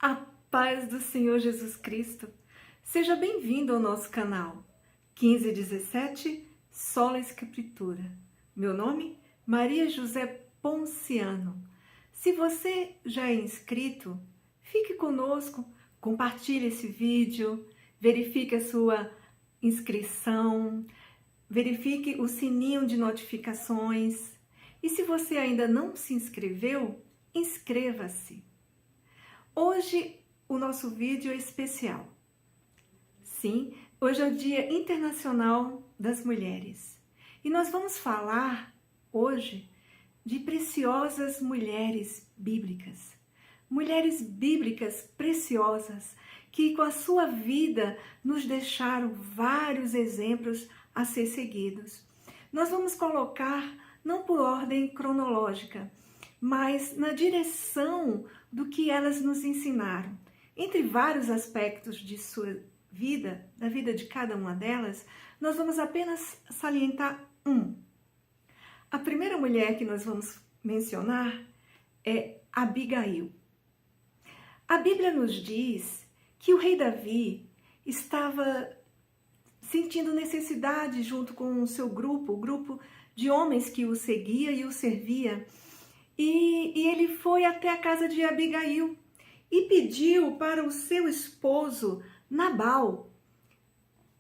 A paz do Senhor Jesus Cristo. Seja bem-vindo ao nosso canal 1517 Sola Escritura. Meu nome, Maria José Ponciano. Se você já é inscrito, fique conosco, compartilhe esse vídeo, verifique a sua inscrição, verifique o sininho de notificações. E se você ainda não se inscreveu, inscreva-se. Hoje o nosso vídeo é especial. Sim, hoje é o Dia Internacional das Mulheres. E nós vamos falar hoje de preciosas mulheres bíblicas. Mulheres bíblicas preciosas que com a sua vida nos deixaram vários exemplos a ser seguidos. Nós vamos colocar não por ordem cronológica, mas na direção do que elas nos ensinaram. Entre vários aspectos de sua vida, da vida de cada uma delas, nós vamos apenas salientar um. A primeira mulher que nós vamos mencionar é Abigail. A Bíblia nos diz que o rei Davi estava sentindo necessidade junto com o seu grupo, o grupo de homens que o seguia e o servia, e ele foi até a casa de Abigail e pediu para o seu esposo Nabal,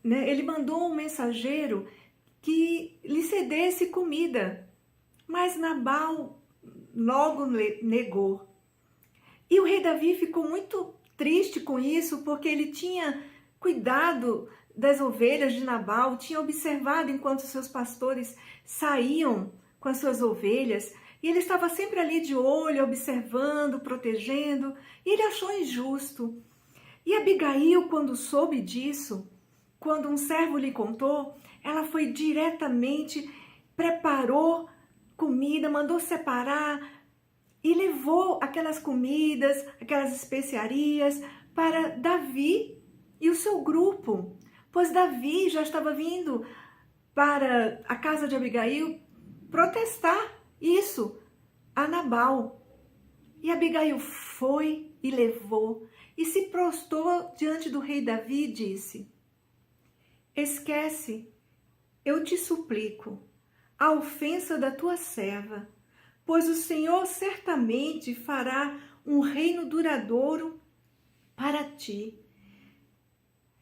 ele mandou um mensageiro que lhe cedesse comida, mas Nabal logo negou. E o rei Davi ficou muito triste com isso, porque ele tinha cuidado das ovelhas de Nabal, tinha observado enquanto seus pastores saíam com as suas ovelhas, e ele estava sempre ali de olho, observando, protegendo, e ele achou injusto. E Abigail, quando soube disso, quando um servo lhe contou, ela foi diretamente, preparou comida, mandou separar e levou aquelas comidas, aquelas especiarias para Davi e o seu grupo, pois Davi já estava vindo para a casa de Abigail protestar isso a Nabal. E Abigail foi e levou e se prostrou diante do rei Davi e disse: esquece, eu te suplico, a ofensa da tua serva, pois o Senhor certamente fará um reino duradouro para ti.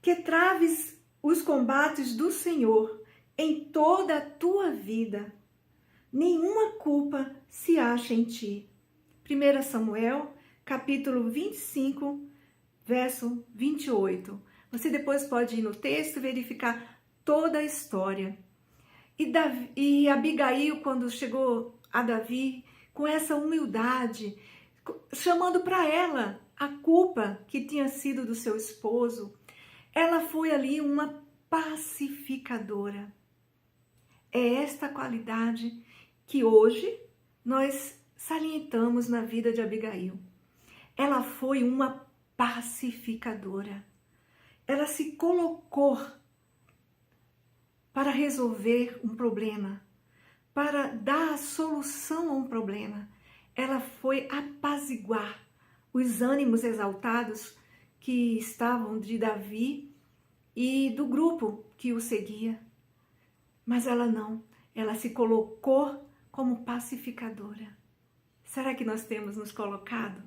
Que traves os combates do Senhor em toda a tua vida. Nenhuma culpa se acha em ti. 1 Samuel, capítulo 25, verso 28. Você depois pode ir no texto e verificar toda a história. E Abigail, quando chegou a Davi, com essa humildade, chamando para ela a culpa que tinha sido do seu esposo, ela foi ali uma pacificadora. É esta qualidade que hoje nós salientamos na vida de Abigail. Ela foi uma pacificadora. Ela se colocou para resolver um problema, para dar a solução a um problema. Ela foi apaziguar os ânimos exaltados que estavam de Davi e do grupo que o seguia. Mas ela não, ela se colocou como pacificadora. Será que nós temos nos colocado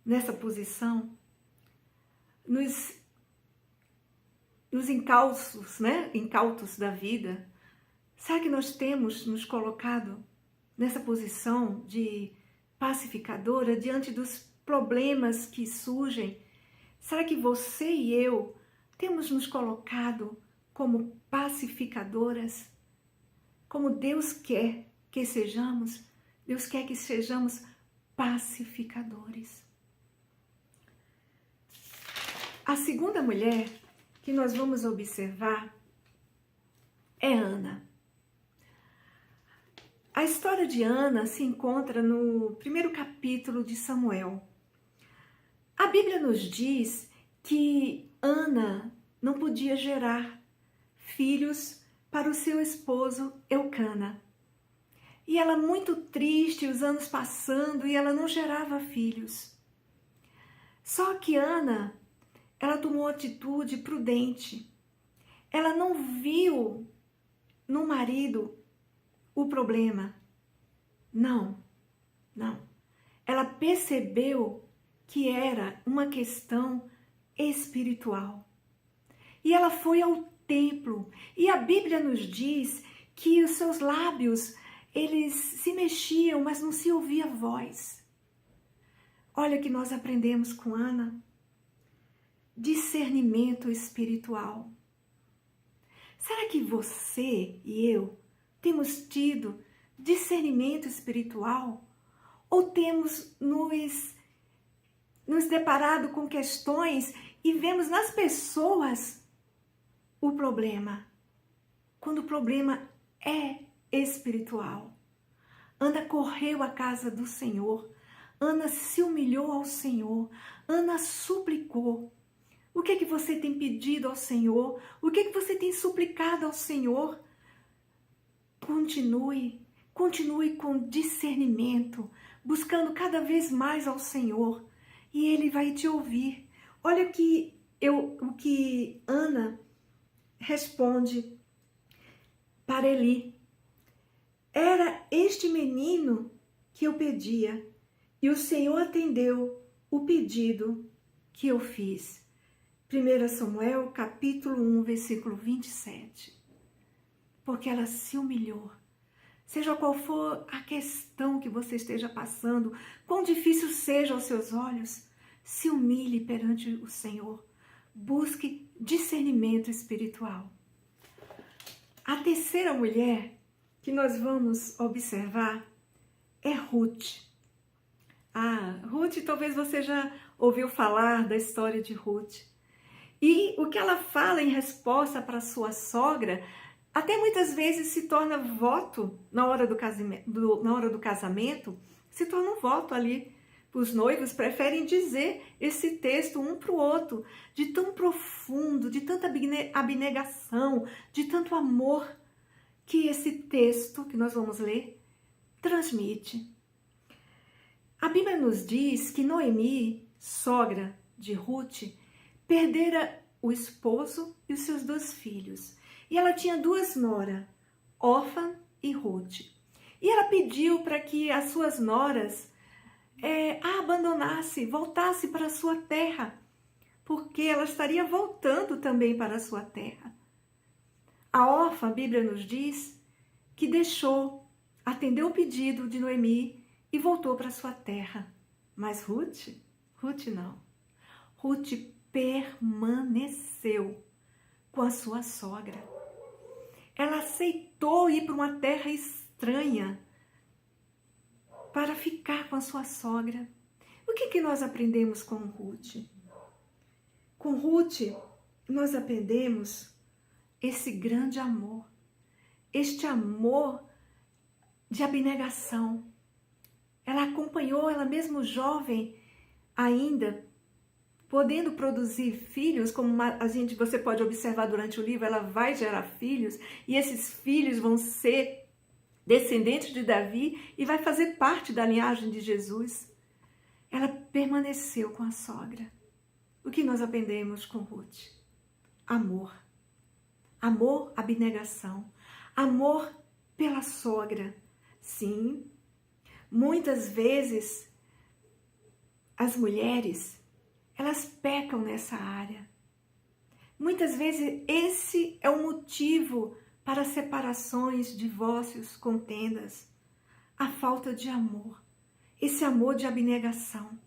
nessa posição? Nos incautos da vida? Será que nós temos nos colocado nessa posição de pacificadora diante dos problemas que surgem? Será que você e eu temos nos colocado como pacificadoras? Como Deus quer que sejamos? Deus quer que sejamos pacificadores. A segunda mulher que nós vamos observar é Ana. A história de Ana se encontra no primeiro capítulo de Samuel. A Bíblia nos diz que Ana não podia gerar filhos para o seu esposo Eucana. E ela muito triste, os anos passando, e ela não gerava filhos. Só que Ana, ela tomou atitude prudente. Ela não viu no marido o problema. Não, não. Ela percebeu que era uma questão espiritual. E ela foi ao templo. E a Bíblia nos diz que os seus lábios, eles se mexiam, mas não se ouvia voz. Olha o que nós aprendemos com Ana. Discernimento espiritual. Será que você e eu temos tido discernimento espiritual? Ou temos nos deparado com questões e vemos nas pessoas o problema, quando o problema é espiritual? Ana correu à casa do Senhor, Ana se humilhou ao Senhor, Ana suplicou. O que é que você tem pedido ao Senhor? O que é que você tem suplicado ao Senhor? Continue com discernimento, buscando cada vez mais ao Senhor, e Ele vai te ouvir. Olha o que Ana responde para Eli. Era este menino que eu pedia, e o Senhor atendeu o pedido que eu fiz. 1 Samuel, capítulo 1, versículo 27. Porque ela se humilhou. Seja qual for a questão que você esteja passando, quão difícil seja aos seus olhos, se humilhe perante o Senhor. Busque discernimento espiritual. A terceira mulher que nós vamos observar é Ruth. Ruth, talvez você já ouviu falar da história de Ruth. E o que ela fala em resposta para sua sogra, até muitas vezes se torna voto na hora do casamento, se torna um voto ali. Os noivos preferem dizer esse texto um para o outro, de tão profundo, de tanta abnegação, de tanto amor, que esse texto que nós vamos ler transmite. A Bíblia nos diz que Noemi, sogra de Ruth, perdera o esposo e os seus 2 filhos. E ela tinha 2 noras, Orfa e Ruth. E ela pediu para que as suas noras a abandonasse, voltasse para a sua terra, porque ela estaria voltando também para a sua terra. A Orfa, a Bíblia nos diz, que atendeu o pedido de Noemi e voltou para a sua terra. Mas Ruth não. Ruth permaneceu com a sua sogra. Ela aceitou ir para uma terra estranha para ficar com a sua sogra. O que nós aprendemos com Ruth? Com Ruth, nós aprendemos esse grande amor, este amor de abnegação. Ela acompanhou, ela mesmo jovem ainda, podendo produzir filhos, como você pode observar durante o livro, ela vai gerar filhos, e esses filhos vão ser descendentes de Davi e vai fazer parte da linhagem de Jesus. Ela permaneceu com a sogra. O que nós aprendemos com Ruth? Amor. Amor, abnegação. Amor pela sogra. Sim, muitas vezes as mulheres, elas pecam nessa área. Muitas vezes esse é o motivo para separações, divórcios, contendas. A falta de amor. Esse amor de abnegação.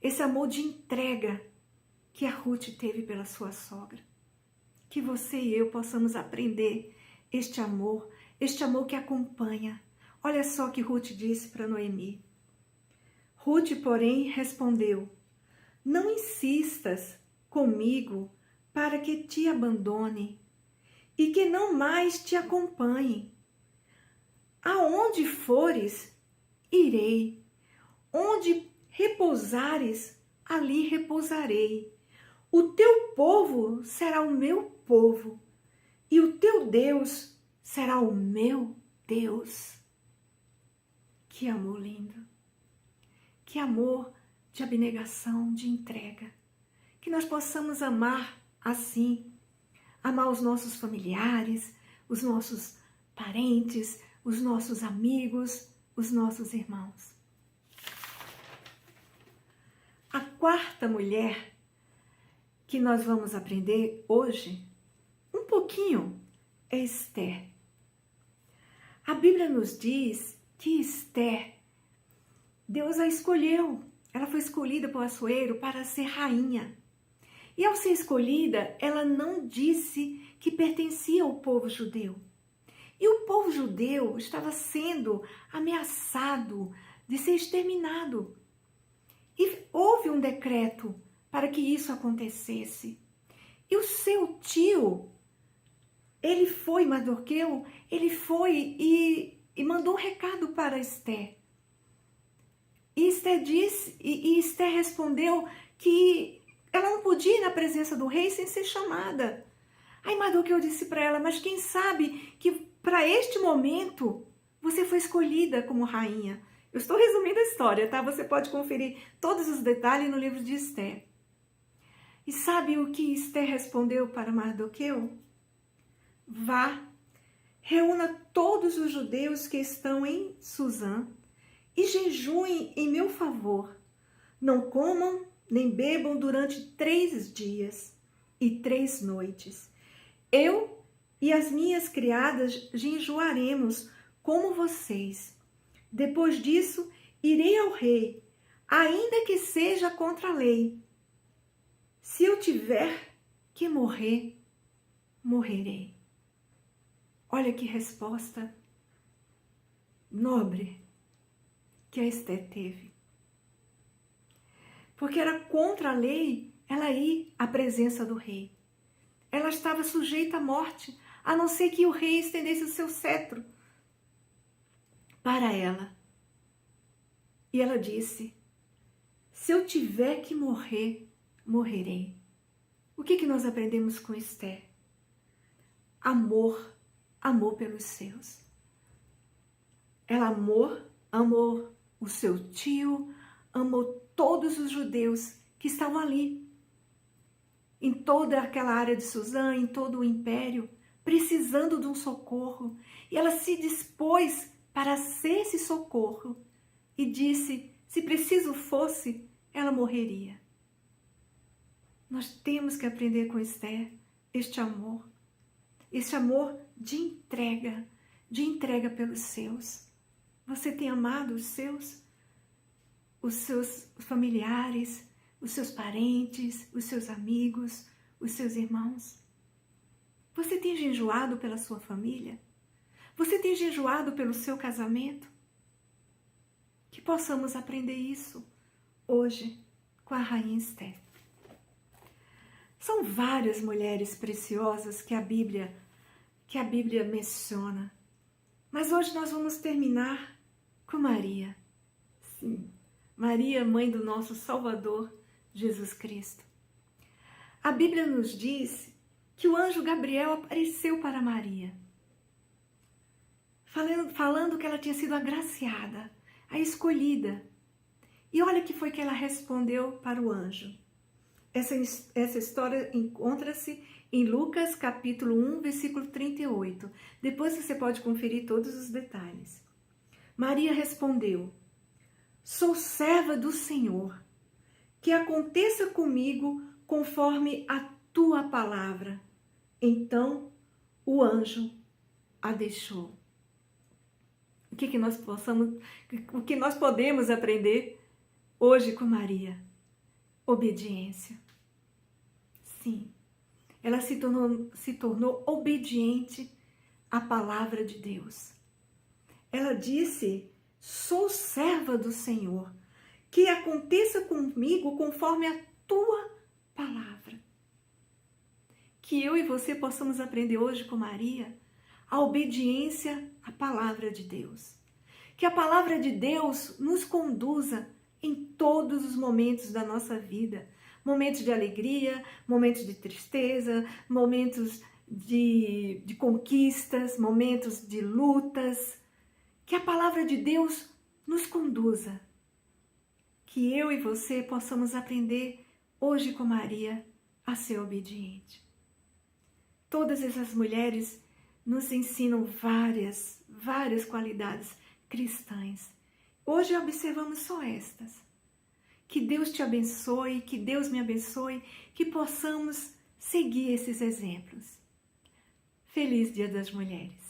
Esse amor de entrega que a Ruth teve pela sua sogra. Que você e eu possamos aprender este amor que acompanha. Olha só o que Ruth disse para Noemi. Ruth, porém, respondeu: não insistas comigo para que te abandone e que não mais te acompanhe. Aonde fores, irei. Onde repousares, ali repousarei. O teu povo será o meu povo, e o teu Deus será o meu Deus. Que amor lindo! Que amor de abnegação, de entrega. Que nós possamos amar assim, amar os nossos familiares, os nossos parentes, os nossos amigos, os nossos irmãos. A quarta mulher que nós vamos aprender hoje, um pouquinho, é Esther. A Bíblia nos diz que Esther, Deus a escolheu. Ela foi escolhida por Assuero para ser rainha. E ao ser escolhida, ela não disse que pertencia ao povo judeu. E o povo judeu estava sendo ameaçado de ser exterminado. E houve um decreto para que isso acontecesse. E o seu tio, Mardoqueu, ele foi e mandou um recado para Esther. E Esther respondeu que ela não podia ir na presença do rei sem ser chamada. Aí Mardoqueu disse para ela, mas quem sabe que para este momento você foi escolhida como rainha. Eu estou resumindo a história, tá? Você pode conferir todos os detalhes no livro de Esther. E sabe o que Esther respondeu para Mardoqueu? Vá, reúna todos os judeus que estão em Suzã e jejuem em meu favor. Não comam nem bebam durante 3 dias e 3 noites. Eu e as minhas criadas jejuaremos como vocês. Depois disso, irei ao rei, ainda que seja contra a lei. Se eu tiver que morrer, morrerei. Olha que resposta nobre que a Esther teve. Porque era contra a lei ela ir à presença do rei. Ela estava sujeita à morte, a não ser que o rei estendesse o seu cetro para ela. E ela disse, se eu tiver que morrer, morrerei. O que nós aprendemos com Esther? Amor pelos seus. Ela amou o seu tio, amou todos os judeus que estavam ali, em toda aquela área de Suzã, em todo o império, precisando de um socorro. E ela se dispôs para ser esse socorro e disse, se preciso fosse, ela morreria. Nós temos que aprender com Esther este amor de entrega pelos seus. Você tem amado os seus familiares, os seus parentes, os seus amigos, os seus irmãos? Você tem jejuado pela sua família? Você tem jejuado pelo seu casamento? Que possamos aprender isso hoje com a rainha Esther. São várias mulheres preciosas que a Bíblia menciona. Mas hoje nós vamos terminar com Maria. Sim, Maria, mãe do nosso Salvador, Jesus Cristo. A Bíblia nos diz que o anjo Gabriel apareceu para Maria, falando que ela tinha sido agraciada, a escolhida. E olha o que foi que ela respondeu para o anjo. Essa história encontra-se em Lucas capítulo 1, versículo 38. Depois você pode conferir todos os detalhes. Maria respondeu, sou serva do Senhor, que aconteça comigo conforme a tua palavra. Então o anjo a deixou. O que nós podemos aprender hoje com Maria? Obediência. Sim, ela se tornou obediente à palavra de Deus. Ela disse, sou serva do Senhor, que aconteça comigo conforme a tua palavra. Que eu e você possamos aprender hoje com Maria a obediência à palavra de Deus. Que a palavra de Deus nos conduza em todos os momentos da nossa vida. Momentos de alegria, momentos de tristeza, momentos de conquistas, momentos de lutas. Que a palavra de Deus nos conduza. que eu e você possamos aprender hoje com Maria a ser obediente. Todas essas mulheres nos ensinam várias qualidades cristãs. Hoje observamos só estas. Que Deus te abençoe, que Deus me abençoe, que possamos seguir esses exemplos. Feliz Dia das Mulheres!